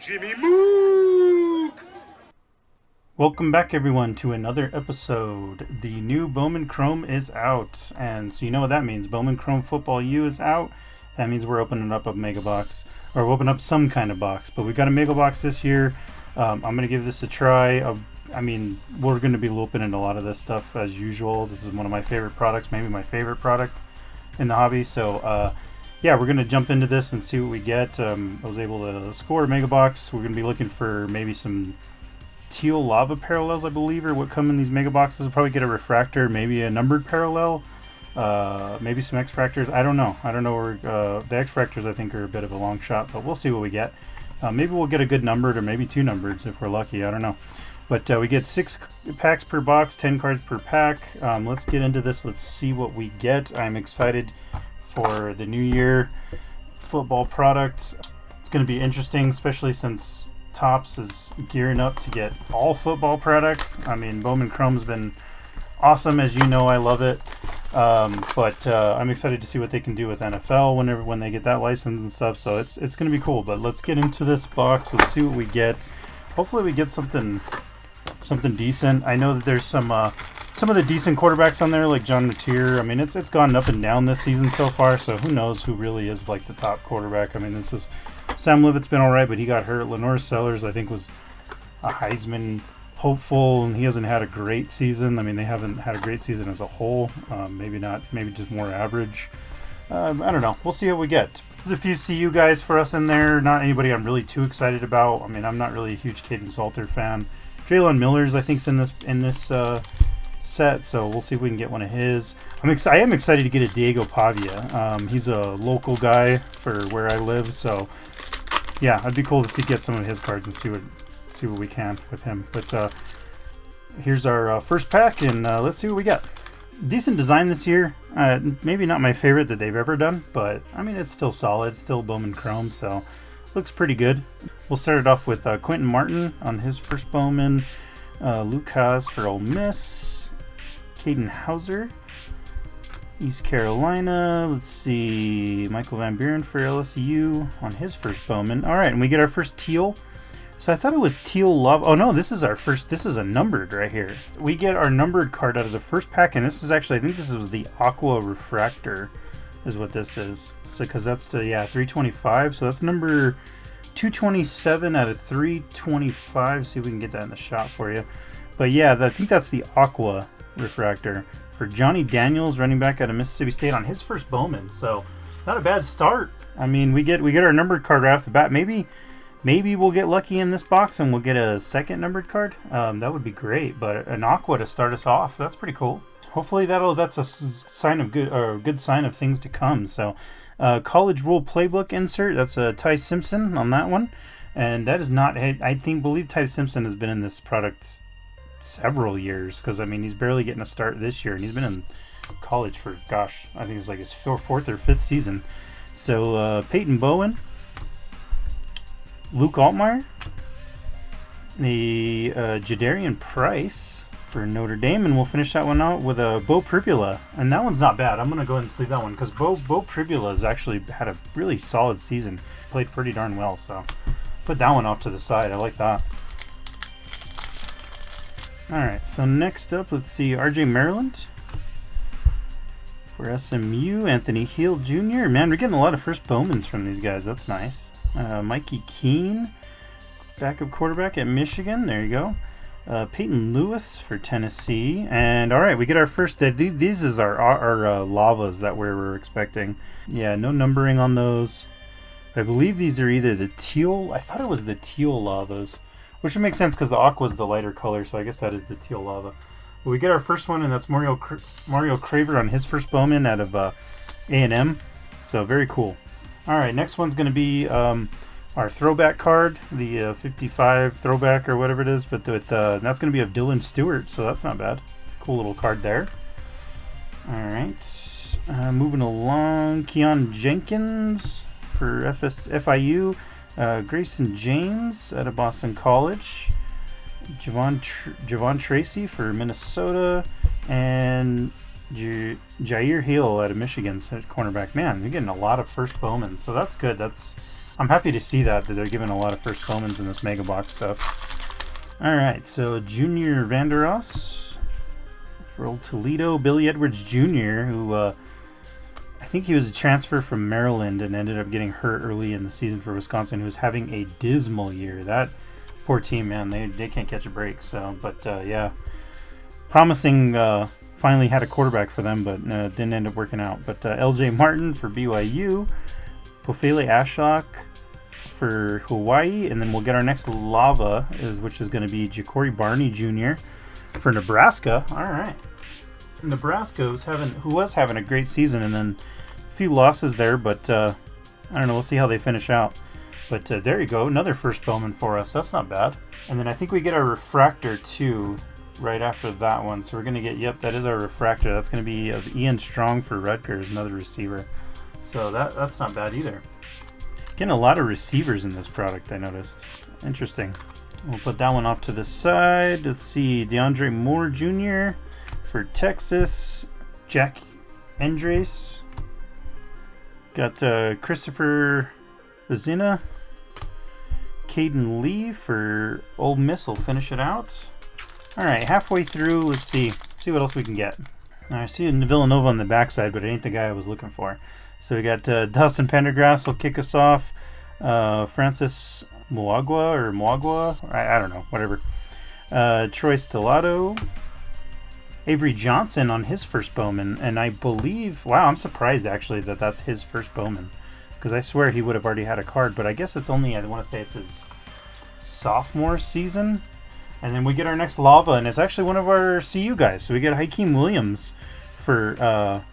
Jimmy Mook! Welcome back, everyone, to another episode. The new Bowman Chrome is out, and so you know what that means. Bowman Chrome Football U is out. That means we're opening up a mega box, or we'll open up some kind of box. But we got a mega box this year. I'm going to give this a try. We're going to be opening a lot of this stuff as usual. This is one of my favorite products, maybe my favorite product in the hobby. So, yeah, we're going to jump into this and see what we get. I was able to score a mega box. We're going to be looking for maybe some teal lava parallels, I believe, are what come in these mega boxes. We'll probably get a refractor, maybe a numbered parallel, maybe some X-fractors. I don't know. The X-fractors, I think, are a bit of a long shot, but we'll see what we get. Maybe we'll get a good numbered or maybe two numbereds if we're lucky. I don't know. But we get 6 packs per box, 10 cards per pack. Let's get into this. Let's see what we get. I'm excited for the new year football product. It's going to be interesting, especially since Topps is gearing up to get all football products. I mean, Bowman Chrome's been awesome, as you know. I love it. But I'm excited to see what they can do with NFL when they get that license and stuff. So it's going to be cool. But let's get into this box. Let's see what we get. Hopefully we get something decent. I know that there's some of the decent quarterbacks on there, like John Mateer. I mean, it's gone up and down this season so far. So who knows who really is like the top quarterback? I mean, this is Sam Levitt's been all right, but he got hurt. Lenore Sellers, I think, was a Heisman hopeful, and he hasn't had a great season. I mean, they haven't had a great season as a whole. Maybe not. Maybe just more average. I don't know. We'll see what we get. There's a few CU guys for us in there. Not anybody I'm really too excited about. I mean, I'm not really a huge Caden Salter fan. Traylon Miller's, I think, is in this set, so we'll see if we can get one of his. I am excited to get a Diego Pavia. He's a local guy for where I live, so yeah, it'd be cool to get some of his cards and see what we can with him. But here's our first pack, and let's see what we get. Decent design this year. Maybe not my favorite that they've ever done, but I mean, it's still solid. Still Bowman Chrome, so looks pretty good. We'll start it off with Quentin Martin on his first Bowman. Luke Haas for Ole Miss. Caden Hauser, East Carolina. Let's see, Michael Van Buren for LSU on his first Bowman. All right, and we get our first teal. So I thought it was teal love. Oh no, this is our first. This is a numbered right here. We get our numbered card out of the first pack, and this is actually, I think this was the Aqua Refractor, is what this is. So because that's the 325. So that's number 227 out of 325. See if we can get that in the shot for you. But yeah, I think that's the Aqua Refractor for Johnny Daniels, running back out of Mississippi State on his first Bowman. So not a bad start. I mean, we get our numbered card right off the bat. Maybe we'll get lucky in this box and we'll get a second numbered card. That would be great. But an Aqua to start us off, that's pretty cool. Hopefully that's a sign of good sign of things to come. So college rule playbook insert. That's a Ty Simpson on that one, and that is not. I believe Ty Simpson has been in this product several years, because I mean, he's barely getting a start this year, and he's been in college for, gosh, I think it's like his 4th or 5th season. So Peyton Bowen, Luke Altmaier, the Jadarian Price for Notre Dame, and we'll finish that one out with a Bo Pribula, and that one's not bad. I'm going to go ahead and sleeve that one, because Bo Pribula has actually had a really solid season, played pretty darn well, so put that one off to the side. I like that. Alright, so next up, let's see, RJ Maryland for SMU, Anthony Hill Jr. Man, we're getting a lot of first Bowmans from these guys. That's nice. Mikey Keene, backup quarterback at Michigan. There you go. Peyton Lewis for Tennessee. And alright, we get our first. These is our lavas that we were expecting. Yeah, no numbering on those. I believe these are either the teal. I thought it was the teal lavas, which would make sense because the aqua is the lighter color, so I guess that is the teal lava. But we get our first one, and that's Mario Craver on his first Bowman out of A&M. So very cool. All right, next one's going to be our throwback card, the 55 throwback or whatever it is. But that's going to be of Dylan Stewart, so that's not bad. Cool little card there. All right, moving along, Keon Jenkins for FIU. Grayson James out of Boston College, Javon Tracy for Minnesota, and Jair Hill out of Michigan, cornerback. Man, you're getting a lot of first Bowman, so that's good. I'm happy to see that they're giving a lot of first Bowmans in this Mega Box stuff. All right, so Junior Vanderos for old Toledo. Billy Edwards Jr., who I think he was a transfer from Maryland and ended up getting hurt early in the season for Wisconsin, who was having a dismal year. That poor team, man, they can't catch a break. So, but yeah, promising. Finally had a quarterback for them, but didn't end up working out. But L.J. Martin for BYU, Pofele Ashok for Hawaii, and then we'll get our next lava, which is going to be Ja'Cory Barney Jr. for Nebraska. All right, Nebraska who was having a great season, and then a few losses there, but I don't know. We'll see how they finish out. But there you go, another first Bowman for us. That's not bad. And then I think we get our refractor too right after that one. So we're going to get, yep, that is our refractor. That's going to be of Ian Strong for Rutgers, another receiver. So that's not bad either. Getting a lot of receivers in this product, I noticed. Interesting. We'll put that one off to the side. Let's see, DeAndre Moore Jr. for Texas. Jack Andres. Got Christopher Vizina. Caden Lee for Ole Miss will finish it out. All right, halfway through, let's see what else we can get. I see Villanova on the backside, but it ain't the guy I was looking for. So we got Dustin Pendergrass will kick us off. Francis Moagua, I don't know, whatever. Troy Stellato. Avery Johnson on his first Bowman, and I believe, wow, I'm surprised actually that that's his first Bowman, because I swear he would have already had a card, but I guess it's only, I want to say it's his sophomore season. And then we get our next lava, and it's actually one of our CU guys. So we get Hakeem Williams for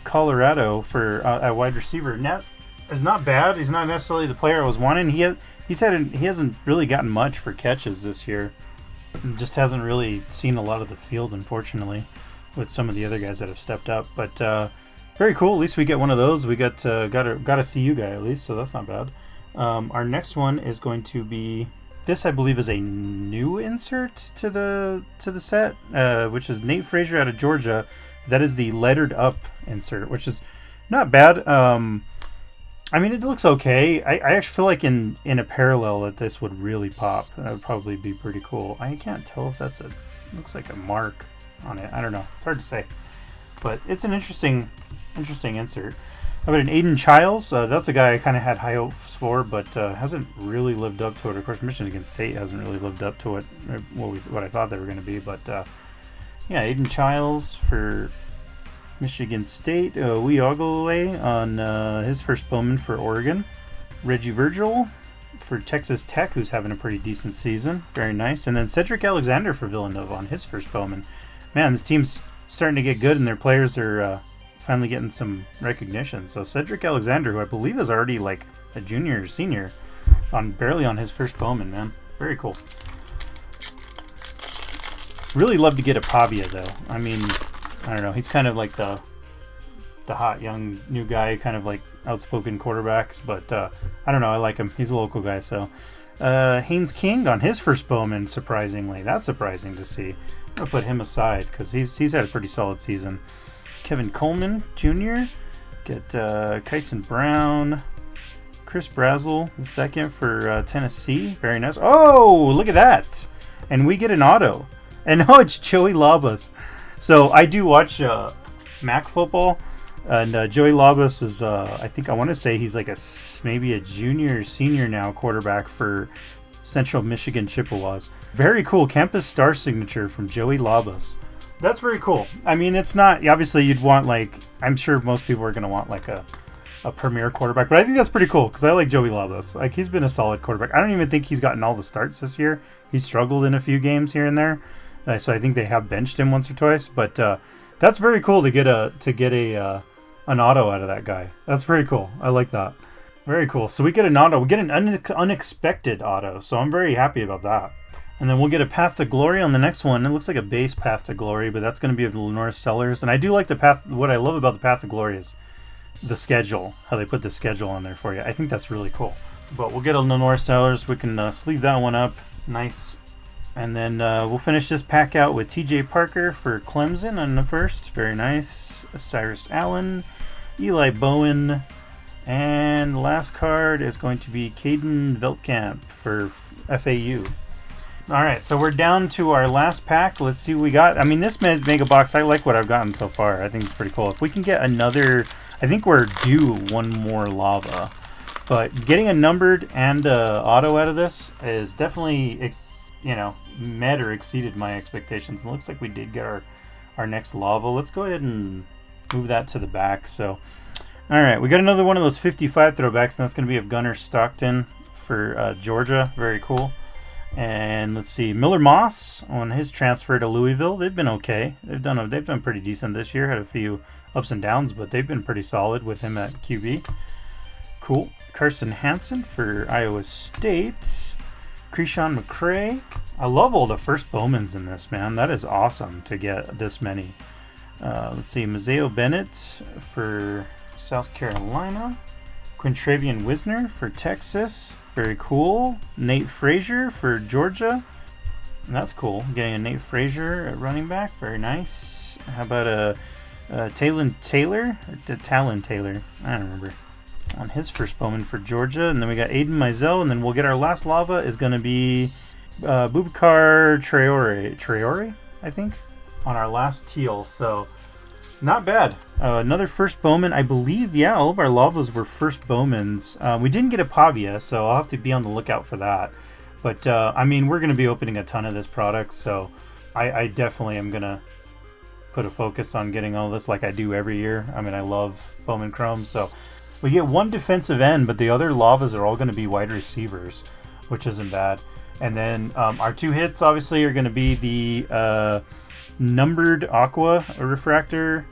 Colorado for a wide receiver. Net is not bad. He's not necessarily the player I was wanting. He hasn't really gotten much for catches this year. Just hasn't really seen a lot of the field, unfortunately, with some of the other guys that have stepped up. But very cool. At least we get one of those. We got a CU guy at least, so that's not bad. Our next one is going to be. This, I believe, is a new insert to the set, which is Nate Frazier out of Georgia. That is the lettered up insert, which is not bad. I mean, it looks okay. I actually feel like in a parallel that this would really pop. That would probably be pretty cool. I can't tell if that's looks like a mark on it. I don't know. It's hard to say. But it's an interesting insert. How about an Aiden Childs? That's a guy I kind of had high hopes for, but hasn't really lived up to it. Of course, Michigan State hasn't really lived up to it, what I thought they were going to be. But yeah, Aiden Childs for Michigan State. Weogale on his first Bowman for Oregon. Reggie Virgil for Texas Tech, who's having a pretty decent season. Very nice. And then Cedric Alexander for Villanova on his first Bowman. Man, this team's starting to get good, and their players are finally getting some recognition. So Cedric Alexander, who I believe is already like a junior or senior, barely on his first Bowman, man. Very cool. Really love to get a Pavia though. I mean, I don't know. He's kind of like the hot young new guy, kind of like outspoken quarterbacks. But I don't know. I like him. He's a local guy. So Haynes King on his first Bowman, surprisingly. That's surprising to see. I'm gonna put him aside because he's had a pretty solid season. Kevin Coleman Jr. Get Kyson Brown. Chris Brazel, the second for Tennessee. Very nice. Oh, look at that. And we get an auto. And oh, it's Joey Labas. So I do watch MAC football. And Joey Labas is, I want to say he's like maybe a junior or senior now quarterback for Central Michigan Chippewas. Very cool campus star signature from Joey Labas. That's very cool. I mean, it's not, obviously you'd want like, I'm sure most people are going to want like a premier quarterback, but I think that's pretty cool because I like Joey Labas. Like, he's been a solid quarterback. I don't even think he's gotten all the starts this year. He's struggled in a few games here and there. So I think they have benched him once or twice, but that's very cool to get an auto out of that guy. That's very cool. I like that. Very cool. So we get an auto. We get an unexpected auto. So I'm very happy about that. And then we'll get a Path to Glory on the next one. It looks like a base Path to Glory, but that's going to be of Lenore Sellers. And I do like the Path. What I love about the Path to Glory is the schedule, how they put the schedule on there for you. I think that's really cool. But we'll get a Lenore Sellers. We can sleeve that one up. Nice. And then we'll finish this pack out with TJ Parker for Clemson on the first. Very nice. Cyrus Allen. Eli Bowen. And the last card is going to be Caden Veldkamp for FAU. Alright, so we're down to our last pack. Let's see what we got. I mean, this Mega Box, I like what I've gotten so far. I think it's pretty cool. If we can get another... I think we're due one more lava. But getting a numbered and auto out of this is definitely, you know, met or exceeded my expectations. It looks like we did get our next lava. Let's go ahead and move that to the back. So, alright, we got another one of those 55 throwbacks, and that's going to be of Gunnar Stockton for Georgia. Very cool. And let's see, Miller Moss on his transfer to Louisville. They've been okay. They've done pretty decent this year. Had a few ups and downs, but they've been pretty solid with him at QB. Cool. Carson Hansen for Iowa State. Krishan McCray. I love all the first Bowmans in this, man. That is awesome to get this many. Let's see, Mazeo Bennett for South Carolina. Quintravian Wisner for Texas. Very cool. Nate Frazier for Georgia. That's cool. Getting a Nate Frazier at running back. Very nice. How about a Talon Taylor? Or Talon Taylor? I don't remember. On his first Bowman for Georgia. And then we got Aiden Mizell. And then we'll get our last lava is going to be Boubacar Traore, I think, on our last teal. So, not bad. Another first Bowman. I believe, yeah, all of our lavas were first Bowmans. We didn't get a Pavia, so I'll have to be on the lookout for that. But, I mean, we're going to be opening a ton of this product, so I definitely am going to put a focus on getting all this like I do every year. I mean, I love Bowman Chrome, so we get one defensive end, but the other lavas are all going to be wide receivers, which isn't bad. And then our two hits, obviously, are going to be the numbered Aqua Refractor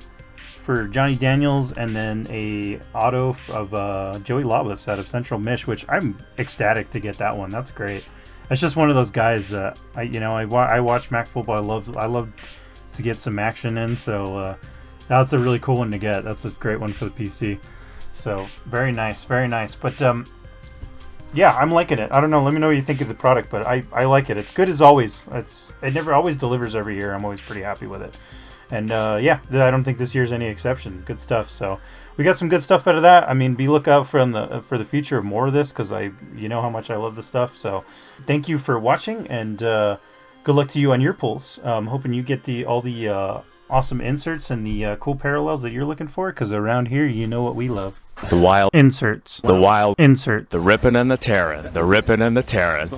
for Johnny Daniels, and then a auto of Joey Labas out of Central Mich, which I'm ecstatic to get that one. That's great. That's just one of those guys that I watch Mac football. I love to get some action in, so that's a really cool one to get. That's a great one for the PC. So very nice, very nice. But yeah, I'm liking it. I don't know. Let me know what you think of the product, but I like it. It's good as always. It never always delivers every year. I'm always pretty happy with it. And yeah, I don't think this year's any exception. Good stuff. So we got some good stuff out of that. I mean, be lookout for the future of more of this, because you know how much I love this stuff. So thank you for watching, and good luck to you on your pulls. Hoping you get all the awesome inserts and the cool parallels that you're looking for, because around here, you know what we love. The wild Inserts. The wild Insert. The ripping and the tearing. The ripping and the tearing.